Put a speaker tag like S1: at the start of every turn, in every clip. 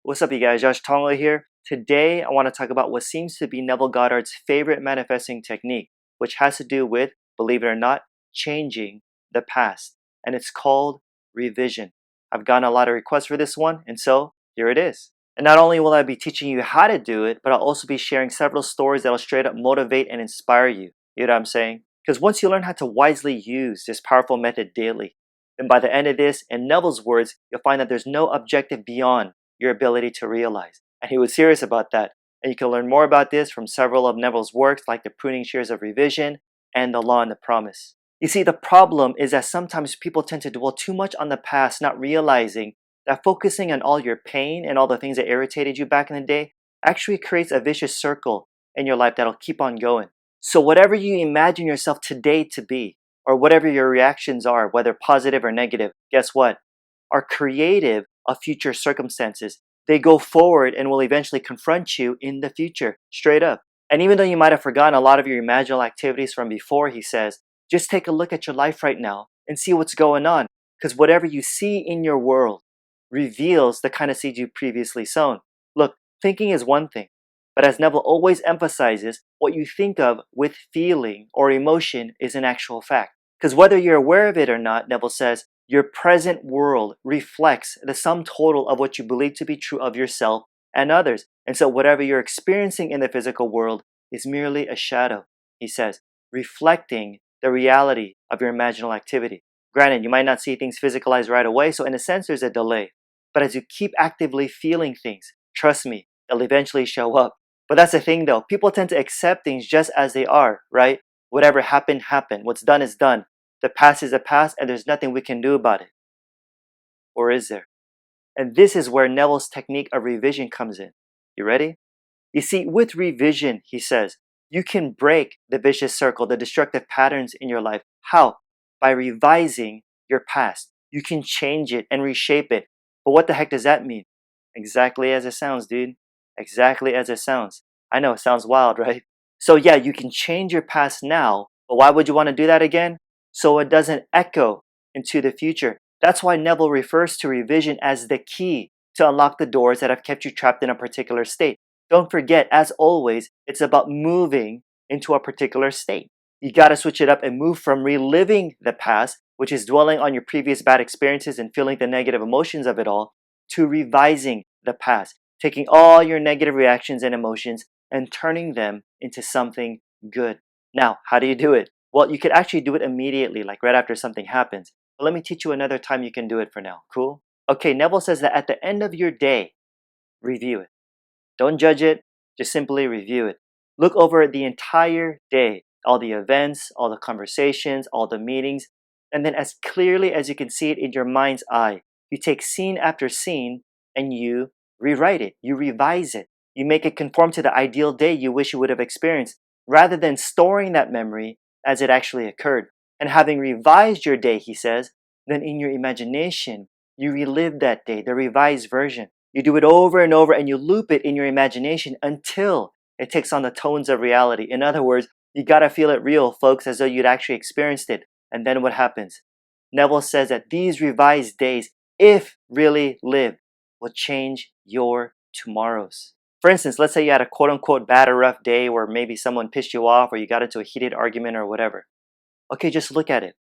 S1: What's up, you guys? Josh Tongol here. Today, I want to talk about what seems to be Neville Goddard's favorite manifesting technique, which has to do with, believe it or not, changing the past. And it's called revision. I've gotten a lot of requests for this one, and so here it is. And not only will I be teaching you how to do it, but I'll also be sharing several stories that'll straight up motivate and inspire you. You know what I'm saying? Because once you learn how to wisely use this powerful method daily, then by the end of this, in Neville's words, you'll find that there's no objective beyond your ability to realize. And he was serious about that. And you can learn more about this from several of Neville's works like The Pruning Shears of Revision and The Law and the Promise. You see, the problem is that sometimes people tend to dwell too much on the past, not realizing that focusing on all your pain and all the things that irritated you back in the day actually creates a vicious circle in your life that'll keep on going. So whatever you imagine yourself today to be, or whatever your reactions are, whether positive or negative, guess what? Are creative of future circumstances. They go forward and will eventually confront you in the future, straight up. And even though you might have forgotten a lot of your imaginal activities from before, he says, just take a look at your life right now and see what's going on. Because whatever you see in your world reveals the kind of seeds you previously sown. Look, thinking is one thing, but as Neville always emphasizes, what you think of with feeling or emotion is an actual fact. Because whether you're aware of it or not, Neville says, your present world reflects the sum total of what you believe to be true of yourself and others. And so whatever you're experiencing in the physical world is merely a shadow, he says, reflecting the reality of your imaginal activity. Granted, you might not see things physicalized right away, so in a sense there's a delay. But as you keep actively feeling things, trust me, they'll eventually show up. But that's the thing though, people tend to accept things just as they are, right? Whatever happened, happened. What's done is done. The past is the past and there's nothing we can do about it. Or is there? And this is where Neville's technique of revision comes in. You ready? You see, with revision, he says, you can break the vicious circle, the destructive patterns in your life. How? By revising your past. You can change it and reshape it. But what the heck does that mean? Exactly as it sounds, dude. Exactly as it sounds. I know it sounds wild, right? So yeah, you can change your past now, but why would you want to do that again? So it doesn't echo into the future. That's why Neville refers to revision as the key to unlock the doors that have kept you trapped in a particular state. Don't forget, as always, it's about moving into a particular state. You gotta switch it up and move from reliving the past, which is dwelling on your previous bad experiences and feeling the negative emotions of it all, to revising the past, taking all your negative reactions and emotions and turning them into something good. Now, how do you do it? Well, you could actually do it immediately, like right after something happens. But let me teach you another time you can do it for now. Cool? Okay, Neville says that at the end of your day, review it. Don't judge it, just simply review it. Look over the entire day, all the events, all the conversations, all the meetings, and then as clearly as you can see it in your mind's eye, you take scene after scene and you rewrite it, you revise it. You make it conform to the ideal day you wish you would have experienced, rather than storing that memory as it actually occurred. And having revised your day, he says, then in your imagination, you relive that day, the revised version. You do it over and over and you loop it in your imagination until it takes on the tones of reality. In other words, you gotta feel it real, folks, as though you'd actually experienced it. And then what happens? Neville says that these revised days, if really lived, will change your tomorrows. For instance, let's say you had a quote-unquote bad or rough day where maybe someone pissed you off or you got into a heated argument or whatever. Okay, just look at it.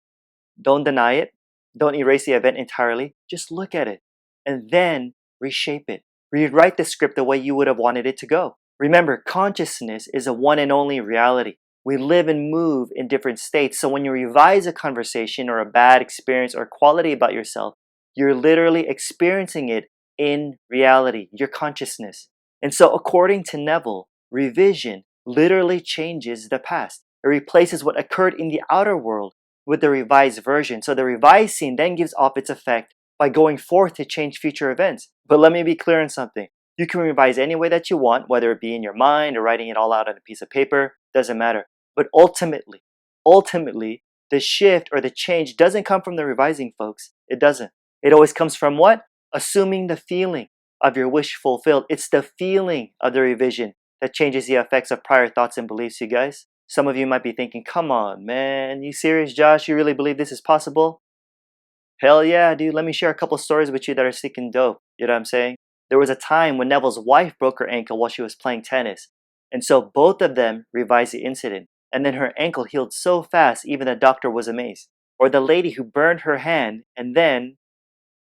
S1: Don't deny it. Don't erase the event entirely. Just look at it. And then reshape it. Rewrite the script the way you would have wanted it to go. Remember, consciousness is a one and only reality. We live and move in different states. So when you revise a conversation or a bad experience or quality about yourself, you're literally experiencing it in reality, your consciousness. And so according to Neville, revision literally changes the past. It replaces what occurred in the outer world with the revised version. So the revised scene then gives off its effect by going forth to change future events. But let me be clear on something. You can revise any way that you want, whether it be in your mind or writing it all out on a piece of paper, doesn't matter. But ultimately, the shift or the change doesn't come from the revising, folks. It doesn't. It always comes from what? Assuming the feeling of your wish fulfilled. It's the feeling of the revision that changes the effects of prior thoughts and beliefs, you guys. Some of you might be thinking, come on, man, you serious, Josh? You really believe this is possible? Hell yeah, dude. Let me share a couple stories with you that are sticking dope. You know what I'm saying? There was a time when Neville's wife broke her ankle while she was playing tennis, and so both of them revised the incident, and then her ankle healed so fast even the doctor was amazed. Or the lady who burned her hand and then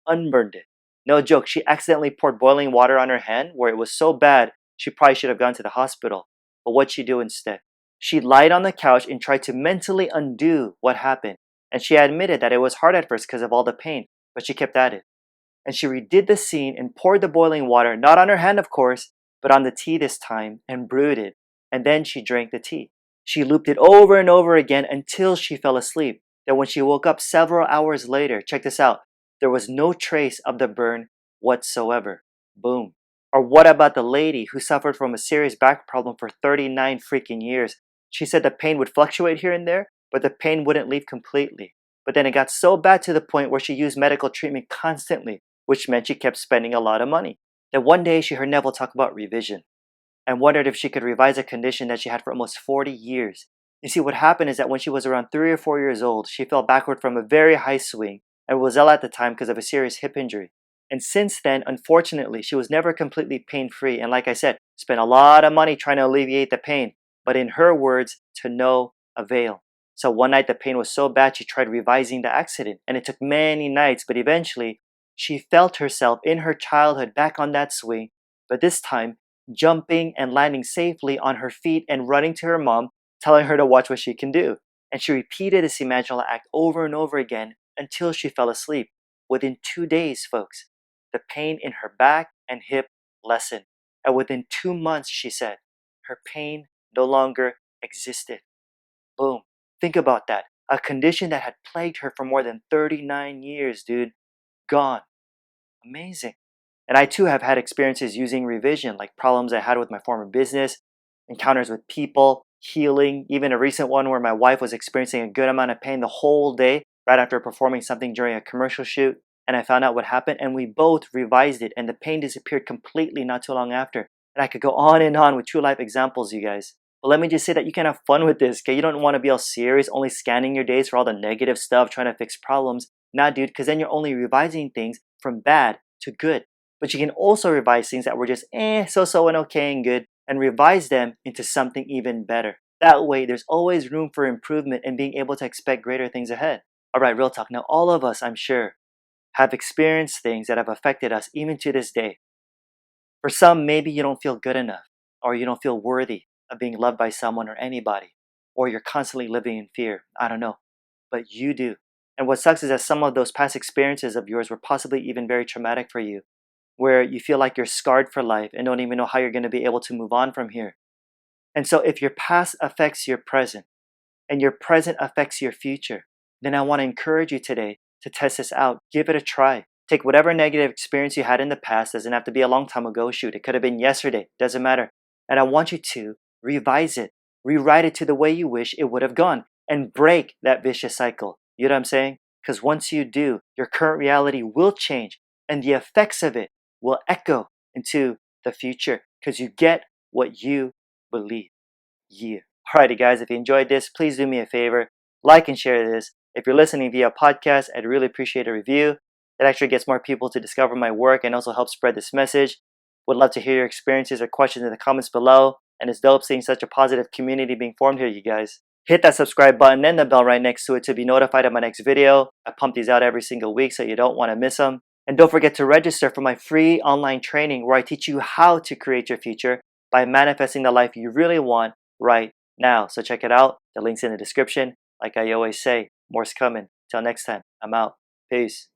S1: unburned it. No joke, she accidentally poured boiling water on her hand where it was so bad she probably should have gone to the hospital. But what'd she do instead? She lied on the couch and tried to mentally undo what happened. And she admitted that it was hard at first because of all the pain, but she kept at it. And she redid the scene and poured the boiling water, not on her hand of course, but on the tea this time, and brewed it. And then she drank the tea. She looped it over and over again until she fell asleep. Then when she woke up several hours later, check this out, there was no trace of the burn whatsoever. Boom. Or what about the lady who suffered from a serious back problem for 39 freaking years? She said the pain would fluctuate here and there, but the pain wouldn't leave completely. But then it got so bad to the point where she used medical treatment constantly, which meant she kept spending a lot of money. Then one day she heard Neville talk about revision and wondered if she could revise a condition that she had for almost 40 years. You see, what happened is that when she was around 3 or 4 years old, she fell backward from a very high swing and was ill at the time because of a serious hip injury. And since then, unfortunately, she was never completely pain-free and like I said, spent a lot of money trying to alleviate the pain, but in her words, to no avail. So one night the pain was so bad she tried revising the accident and it took many nights, but eventually she felt herself in her childhood back on that swing, but this time jumping and landing safely on her feet and running to her mom, telling her to watch what she can do. And she repeated this imaginal act over and over again until she fell asleep. Within 2 days, folks, the pain in her back and hip lessened. And within 2 months, she said, her pain no longer existed. Boom. Think about that. A condition that had plagued her for more than 39 years, dude. Gone. Amazing. And I too have had experiences using revision, like problems I had with my former business, encounters with people, healing, even a recent one where my wife was experiencing a good amount of pain the whole day right after performing something during a commercial shoot. And I found out what happened and we both revised it and the pain disappeared completely not too long after. And I could go on and on with true life examples, you guys. But let me just say that you can have fun with this, okay? You don't want to be all serious, only scanning your days for all the negative stuff, trying to fix problems. Nah, dude, because then you're only revising things from bad to good. But you can also revise things that were just so-so and okay and good and revise them into something even better. That way, there's always room for improvement and being able to expect greater things ahead. Alright, real talk. Now, all of us, I'm sure, have experienced things that have affected us even to this day. For some, maybe you don't feel good enough, or you don't feel worthy of being loved by someone or anybody, or you're constantly living in fear. I don't know. But you do. And what sucks is that some of those past experiences of yours were possibly even very traumatic for you, where you feel like you're scarred for life and don't even know how you're going to be able to move on from here. And so if your past affects your present and your present affects your future, then I want to encourage you today to test this out. Give it a try. Take whatever negative experience you had in the past, doesn't have to be a long time ago, shoot, it could have been yesterday, doesn't matter. And I want you to revise it, rewrite it to the way you wish it would have gone, and break that vicious cycle. You know what I'm saying? Because once you do, your current reality will change and the effects of it will echo into the future because you get what you believe. Yeah. Alrighty guys, if you enjoyed this, please do me a favor, like and share this. If you're listening via podcast, I'd really appreciate a review. It actually gets more people to discover my work and also helps spread this message. Would love to hear your experiences or questions in the comments below. And it's dope seeing such a positive community being formed here, you guys. Hit that subscribe button and the bell right next to it to be notified of my next video. I pump these out every single week so you don't want to miss them. And don't forget to register for my free online training where I teach you how to create your future by manifesting the life you really want right now. So check it out. The link's in the description. Like I always say, more's coming. Till next time, I'm out. Peace.